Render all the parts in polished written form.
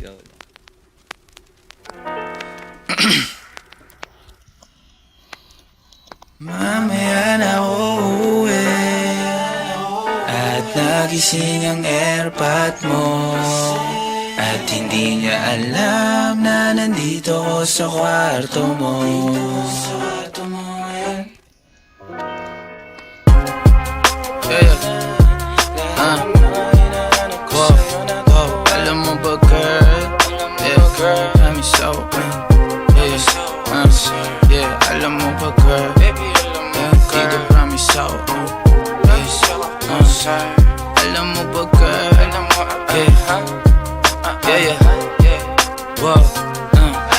go. Mamaya na ako uuwi at nagising ang airpot mo, at hindi niya alam na nandito ko sa kwarto mo. Alam mo ba girl, I'm so alam mo ba girl, dito promise ako. Alam mo ba girl,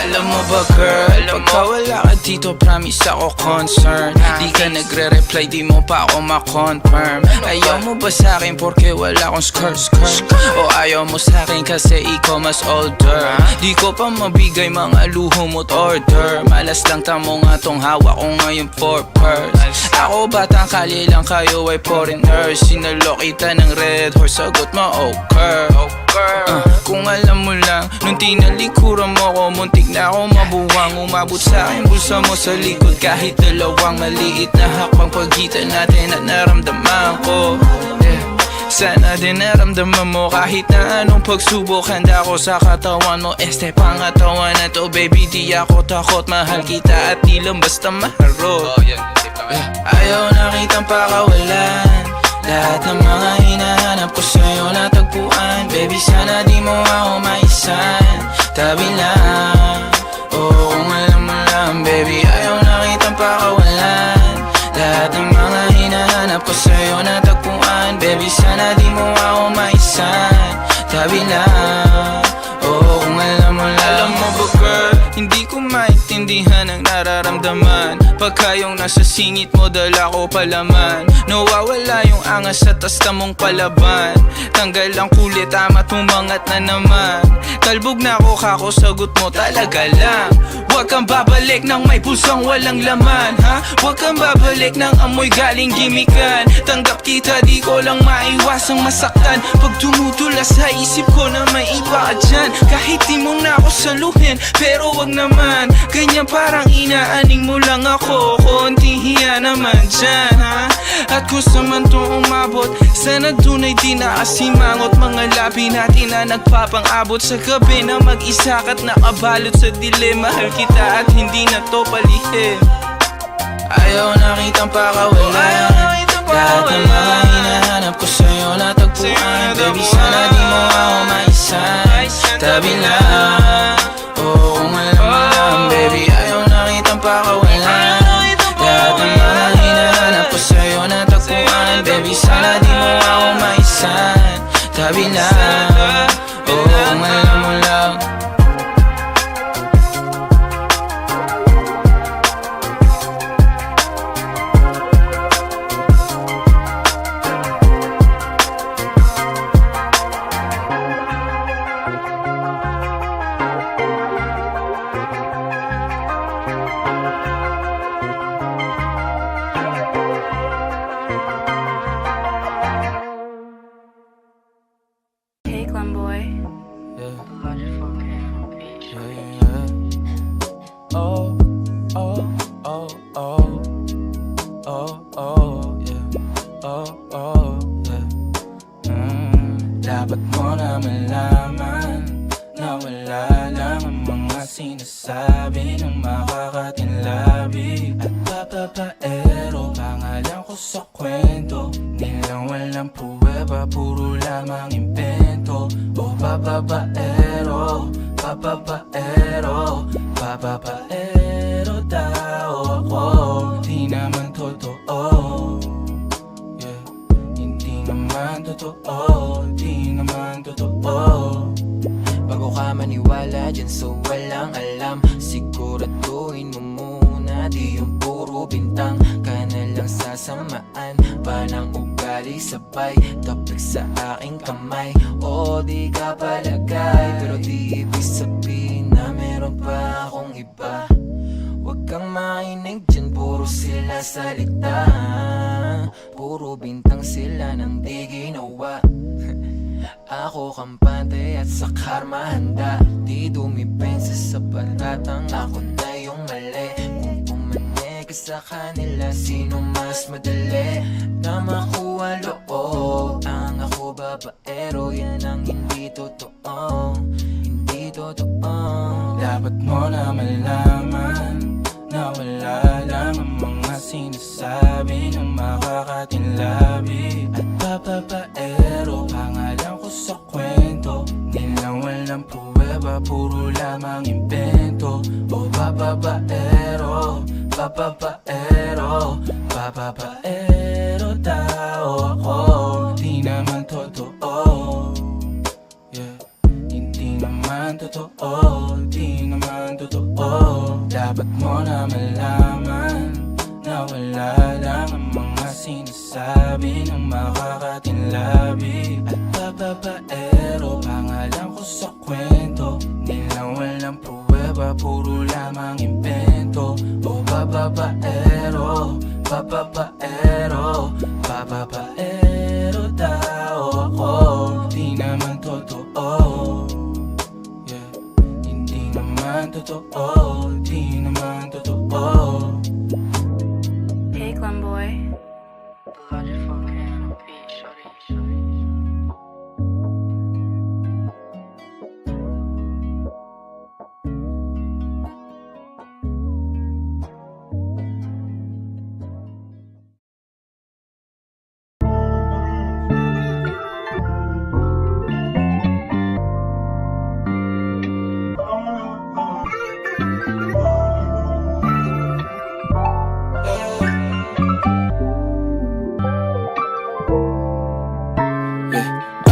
alam mo ba girl, pagka wala ka dito promise ako concern. Di ka nagre-reply, di mo pa ako ma-confirm. Ayaw mo ba sa'kin porque wala akong skirt? O ayaw mo sa'kin kasi ikaw mas older? Di ko pa mabigay mga luho mo't order. Malas lang tamo nga tong hawak ko ngayon for purse. Ako batang kali lang, kayo ay foreigners. Sinalo kita ng red horse, sagot mo okay. Kung alam mo lang, nung tinalikuran mo ko, muntik na ako mabuwang. Umabot sa akin bulsa mo sa likod, kahit dalawang maliit na hakbang pagitan natin at naramdaman ko. Sana din naramdaman mo kahit na anong pagsubok. Handa ko sa katawan mo, este pangatawan na to. Baby di ako takot, mahal kita at di lang basta maharot. Ayaw na kitang pakawalan, lahat ng mga hinahanap ko sa'yo natagpuan. Baby sana di mo ako maisan, tabi lang. Oo kung alam mo lang baby, ayaw na kitang pakawalan, lahat ng mga hinahanap ko sa'yo natagpuan. Baby sana di mo ako maisan, tabi lang. Oo kung alam mo lang. Alam mo ba girl, hindi ko maintindihan ang nararamdaman pagka yung nasa singit mo dala ko palaman. Nawawala yung angas sa tasta mong palaban. Tanggal ang kulit, ama't umangat na naman. Talbog na ako, kako sagot mo talaga lang. Huwag kang babalik nang may pusang walang laman, ha? Huwag kang babalik nang amoy galing gimikan. Tanggap kita, di ko lang maiwasang masaktan. Pag tumutula sa isip ko na may iba ka dyan, kahit di mo na ako saluhin, pero wag naman ganyan, parang inaaning mo lang ako. Konting hiya naman dyan, ha? At kung saan to umabot, sana dunay di naasimangot. Mga labi natin na nagpapang-abot sa gabi na mag-isa ka't nakabalot sa dilim. Mahal kita at hindi na to palihim. Ayaw na kitang pakawalan, lahat ng mga hinahanap ko sa'yo natagpuan. Baby sana di mo ako maisan, tabi lang. Oo kung alam mo lang baby, ayaw na kitang pakawalan, lahat ng mga hinahanap ko sa'yo natagpuan. Baby sana di mo ako maisan, tabi lang. Oo kung alam mo lang. Dapat mo na malaman na wala lang ang mga sinasabi ng makakatinlabi at papapaero. Pangalan ko sa kwento, nilang walang pruweba, puro lamang invento. O papapaero, papapaero, papapaero daw ako. Di naman totoo, hindi naman totoo, di naman totoo. Bago ka maniwala dyan so walang alam, siguraduhin mo muna di yung puro bintang. Ka na lang sasamaan pa ng ugali sabay tapik sa aking kamay. O di ka palagay, pero di ibig sabihin na meron pa akong iba. Huwag kang mainig dyan, puro sila salita, puro bintang sila nang di ginawa. Ako kampante at sa karma handa. sa batatang ako na yung mali. Kung pumane ka sa kanila, sino mas madali na makuha loob? Ang ako babaero, yan ang hindi totoo. Hindi totoo. Dapat mo na malaman na wala lang ang mga sinasabi ng makakatinlabi. At papapaero, pangalan ko sa kwento. Nilang walang pruweba, puro lamang invento. O papapaero, papapaero, papapaero tao ako. Di naman totoo, yeah. Hindi naman totoo, di naman totoo. Dapat mo na malaman na wala lang ang mga sinasabi ng makakatinlabi. At papapaero, pangalan ko sa kwento. Nilang walang pruweba, puro lamang invento. O papapaero, papapaero, papapaero tao ako. Di naman totoo, yeah. Hindi naman totoo, di naman totoo. Hey, Clem boy.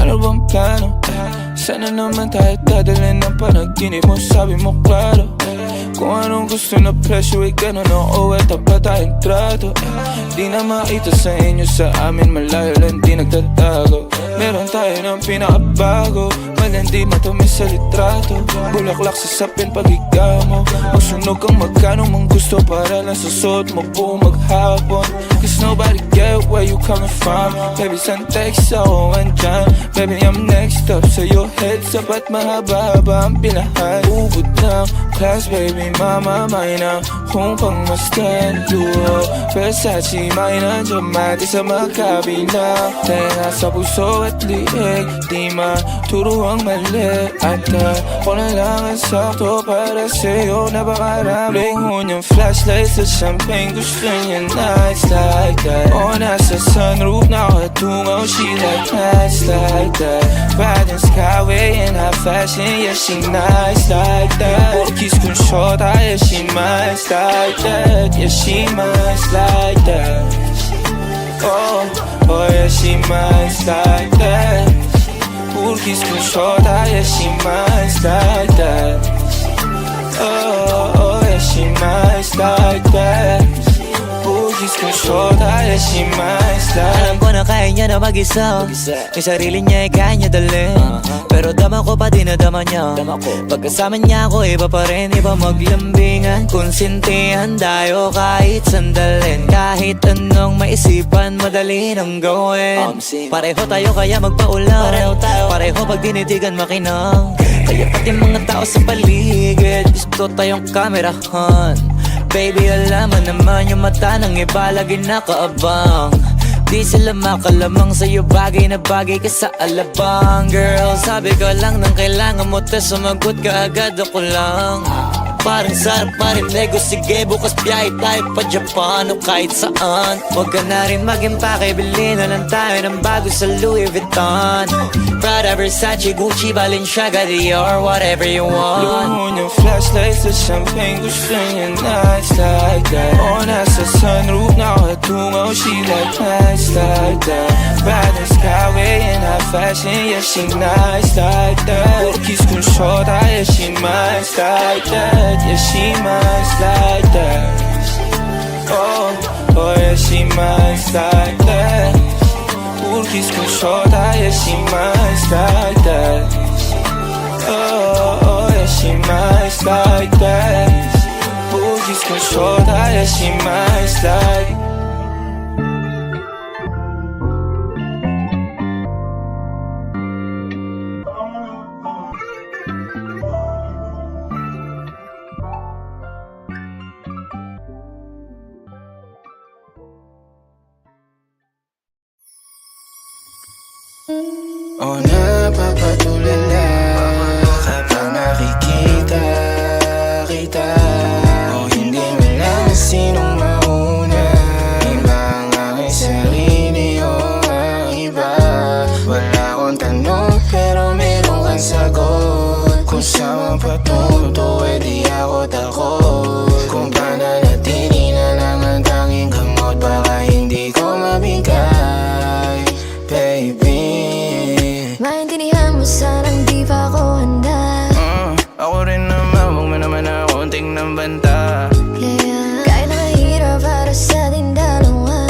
Ano bang plano? Sana naman tayo dadalhin ng panaginip mo, sabi mo klaro. Kung anong gusto na presyo ay ganun o eto pa tayong trato. Di na makita sa inyo, sa amin malayo lang di nagtatago. Meron tayo ng pinakabago, malandi matamis sa litrato. Bulaklak sa sapin pag ikaw mo, magsunog kang magkano mang gusto para lang sa suot mo buong maghapon. Cause nobody get where you coming from. Baby, send text ako andyan. Baby, I'm next up sa your heads up at mahaba-haba ang pinahan. Ubod ng class, baby, mama, may na kung pangmastan. Luho, Versace, may na dramatic sa magkabila. Tenga sa puso at liig, di maturo ang mali. At ako na lang ang sakto para sa'yo, napakarami. Lingon yung flashlight sa champagne, gusto niya nights like that. O nasa sunroof, nakatungaw, she like nights like that. Riding skyway in high fashion, yeah, she nice like that. Kiss kong short, yeah, she nice like that. Yeah, she nice like that. Oh, oh yeah, she nice like that. Kiss kong short, yeah, she nice like that. Oh, oh yeah, she nice like that. Kiss kong short, yeah, she nice like that. Alam ko na kaya niya na mag-isa. Yung sarili niya ay kaya niya dalhin. Pero dama ko pa din na dama niya. Pagkasama niya ako, iba pa rin, iba maglambingan. Konsintihan tayo kahit sandalin. Kahit anong maisipan, madali nang gawin. Pareho tayo kaya magpaulan. Pareho pag dinitigan makinang. Kaya pati mga tao sa paligid, gusto tayong kamerahan. Baby, alam mo naman yung mata ng iba lagi nakaabang. Di sila makalamang sa'yo, bagay na bagay ka sa alabang. Girl, sabi ko lang nang kailangan mo, tas sumagot ka agad, ako lang. Parang sarap marinig ko, sige bukas biyahe tayo pa Japan o kahit saan. Huwag ka na rin mag-impake, bilhin na lang tayo ng bago sa Louis Vuitton. Prada, Versace, Gucci, Balenciaga, Dior, whatever you want. Luhon yung flashlight sa champagne, gusto niya nights like that. O nasa sunroof, nakatungaw, she like nights like that. Riding skyway in high fashion, yeah, she nice like that. Kiss kong short, yeah, she nice like that. Yeah, she nice like that. Oh, oh yeah, she nice like that. Kiss kong short, yeah, she nice like that. Oh, oh yeah, she nice like that. Kiss kong short, yeah, she nice like. Kung saan patungo eh di ako takot. Kung pananatili na lang ang tanging gamot, baka hindi ko mabigay, baby. Maintindihan mo sanang di pa ako handa. Ako rin naman, huwag mo naman na konting ng banta. Kahit na mahirap para sa ating dalawa.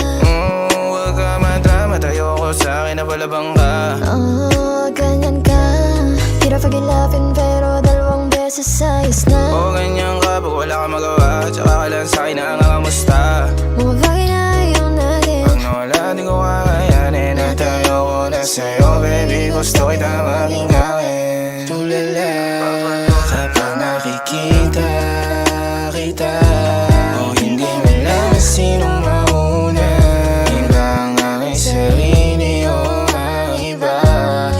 Huwag ka madrama, tayo ako sa akin na palabang ka. Ganyan ka. Hirap pag-ilapin pero dalawang beses ayos na. Ganyan ka, pag wala ka magawa, tsaka ka lang sa'kin na nangangamusta. Mga bagay na ayaw natin. Pag nawala, di ko kakayanin at ayoko na sa'yo, baby. Gusto kita maging gawin. Tulala kapag nakikita kita, hindi malaman sinong mauna. Iba ang aking sarili o ang iba.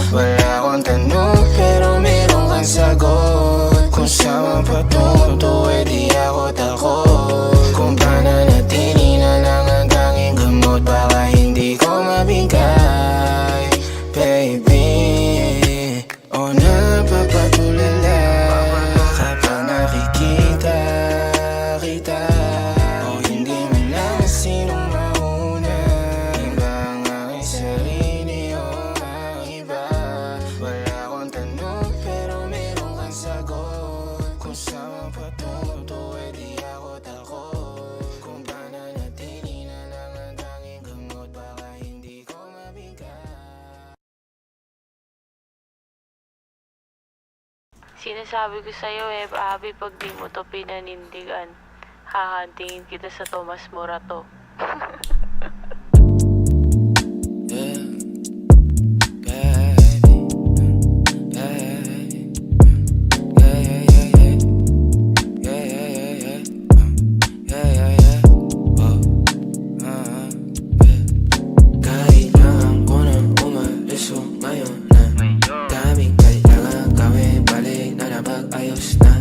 Wala akong tanong pero meron kang sagot. Kung saan patungo eh di ako takot. Kung pananatili na lang ang tanging gamot, baka hindi ko mabigay, baby. O napapatulala kapag nakikita kita, hindi man lang sinong mauna. Iba ang aking sarili o ang iba. Wala akong tanong pero meron kang sagot. Kung saan patungo eh di ako takot. Kung pananatili na lang ang tanging gamot, baka hindi ko mabigay. Sinasabi ko sa'yo Abby, pag di mo to pinanindigan, hahantingin kita sa Tomas Morato. Kailangan ko nang umalis ngayon na. Daming kailangan gawin, balik na napag-ayos na.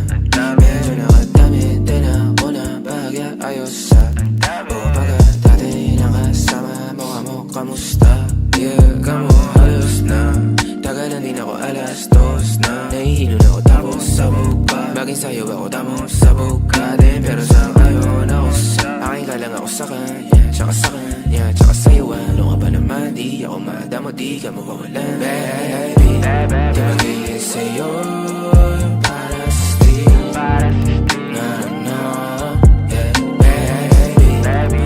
Medyo nakadamit din ako na pag-ayos sa baga dati nakasama mo, kamo kamusta? Yeah, kamo halos na. Tagal na din ako, alas 2 na. Nahihilo na ako tapos sabog pa. Maging sayo ako tamang sabog ka din. Pero sa ngayon ako sa akin ka lang ako sa kanya, tsaka sa kanya, tsaka sa'yo. Ano ka ba naman, di ako madamo, di ka mawawalan. Baby, di magiging sa'yo yung para sa street. No, no, yeah, baby.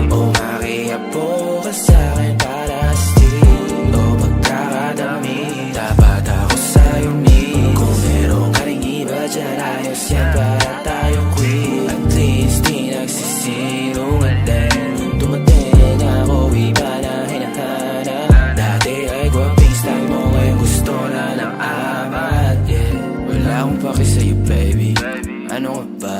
Umakiapo ka sa'kin para sa street. O pagkakadami, dapat ako sa'yo meet. Kung meron ka rin iba dyan, ayos yan para tayo quit. At least di nagsisinungaling. Dumating ako, iba na hinahanap. Dati ay gwaping style mo, ngayon gusto na ng amat, yeah. Wala akong paki sa'yo, baby. Ano ka ba?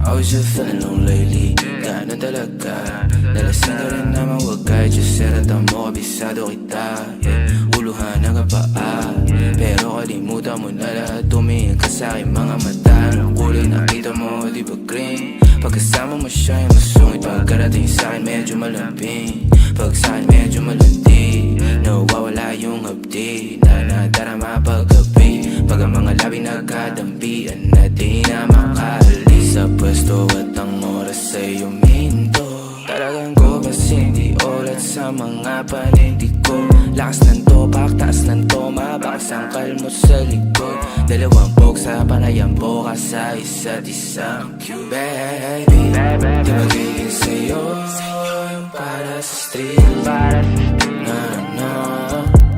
I was just feeling low lately. Ganun talaga. Nalasing ka rin naman, wag kahit just seratan mo, kabisado kita, yeah. Uluhan ang kapaa, pero kalimutan mo na lahat. Tumingin ka sa'kin mga mata. Ang kulay nakita mo, di ba green? Pagkasama mo siya yung masungit. Pagkarating sa'kin medyo malambing. Pag sa'kin medyo malandi, nawawala yung hapdi na nadarama paggabi. Pag ang mga labi nagkadampian na di na makaalis sa pwesto at ang oras ay uminto. Talagang ko kasing di ulat sa mga panindig ko. Lakas ng topak, taas ng toma, bakas ang kalmot sa likod. Dalawang bog sa panayang boka sa isa't isa. Baby, di magiging sa'yo yung para sa street. No, no,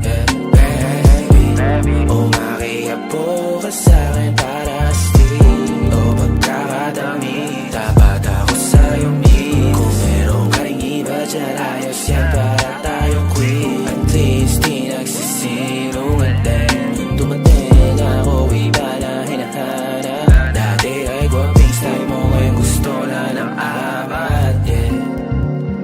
yeah, baby. Umakiapo ka sa'kin para sa street. O pagkakadami, dapat ako sa'yo meet. Kung meron ka rin iba dyan, ayos yan para tayo quit. At least di nagsisinungaling. Dumating ako, iba na hinahanap. Dati ay gwaping style mo, ngayon gusto na ng amat, yeah.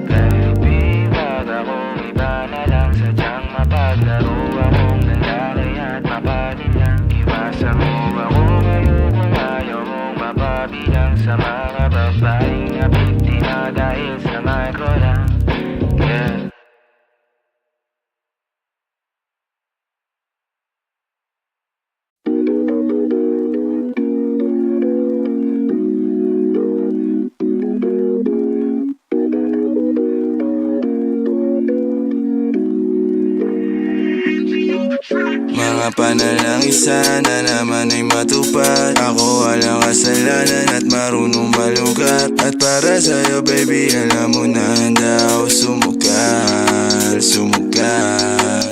Baby, wag akong iba na lang. Sadyang mapaglaro akong lalaki at mapanin lang. Iwasan mo ako ngayon kung ayaw mong mapabilang sa mga babaeng na biktima dahil sa micro lang, yeah. Mga panalangin sana naman ay matupad. Ako walang kasalanan at marunong malugat. At para sa'yo baby alam mo na handa ako sumugal, sumugal.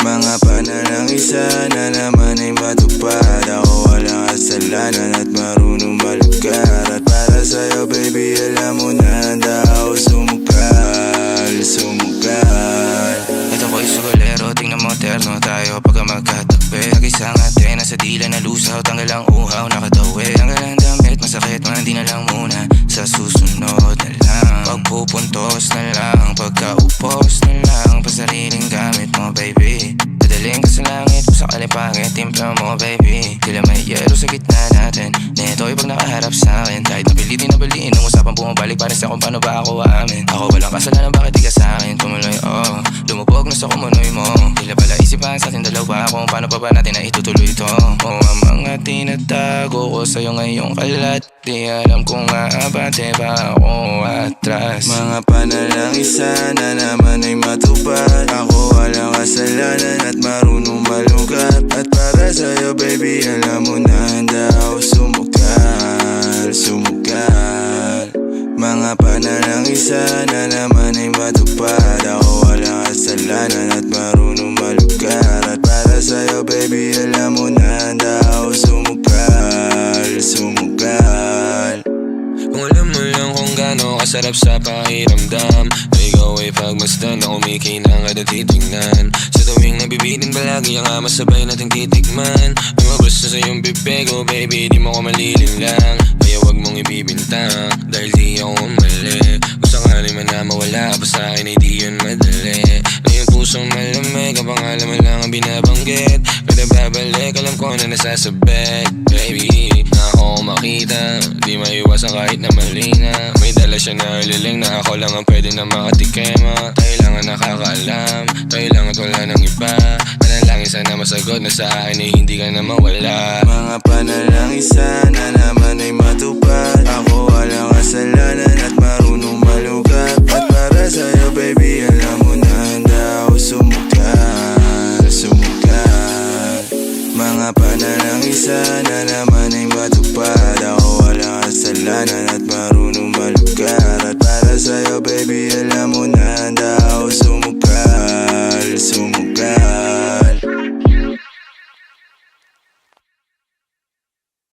Mga panalangin sana naman ay matupad. Ako walang kasalanan at marunong malugat. At para sa'yo baby alam mo na handa ako sumugal, sumugal. Ito ko'y sugalero, tingnan mo terno tayo pagka magkatabi. Nag-isa nga din, nasa dila na lusaw, tanggal ang uhaw, nakatawi. Tanggal ang damit, masakit man, di na lang muna. Sa susunod na lang, pagpupuntos na lang, pagkaupos na lang, pasariling gamit mo baby. Dadaling ka sa langit, kung sakali pangit, timpla mo baby. Tila may yelo sa gitna natin, neto'y pag nakaharap sa'kin. Kahit napilitin na baliin, nung usapang bumabalik pa rin sa kung paano ba ako aamin. Ako walang kasalanan, bakit di ka sa'kin tumuloy, oh. Lumubog na sa kumunoy mo, tila pala isipan sa ating dalawa kung paano pa ba natin na itutuloy ito. Oh, ang mga tinatago ko sa'yo ngayong kalat, di alam kung aabante ba ako atras. Mga panalangin sana naman ay matupad. Ako walang kasalanan at marunong malugat. At para sa'yo baby alam mo na handa ako sumugal, sumugal. Mga panalangin sana naman ay matupad. Ako walang kasalanan at marunong malugat. At para sa'yo baby alam mo na handa ako sumugal, sumugal. Kung alam mo lang kung gaano kasarap sa pakiramdam na ikaw ay pagmasdan na kumikinang at titignan. Sa tuwing nabibitin palagi ang masabay nating titikman. Lumabas na sa iyong bibig, oh baby di mo ko malilin lang. Kaya wag mong ibibintang dahil di ako mali. Kung sakali man na mawala pa sa akin ay di yun madali. Na yung pusong malamig, ang pangalan mo lang ang binabanggit. Kada babalik alam ko na nasasabit. Baby, na ako makita, di maiwasan kahit na mali na. May dala siya na liling na ako lang ang pwede na makatikema. Tayo lang ang nakakaalam, tayo lang at wala nang iba. Panalangin sana masagot na sa akin ay hindi ka na mawala. Mga panalangin sana naman ay matupad. Ako walang kasalanan at marunong malugat. At para sa'yo baby alam mo na handa ako sumugal, sumugal. Mga panalangin sana naman ay matupad. Ako walang kasalanan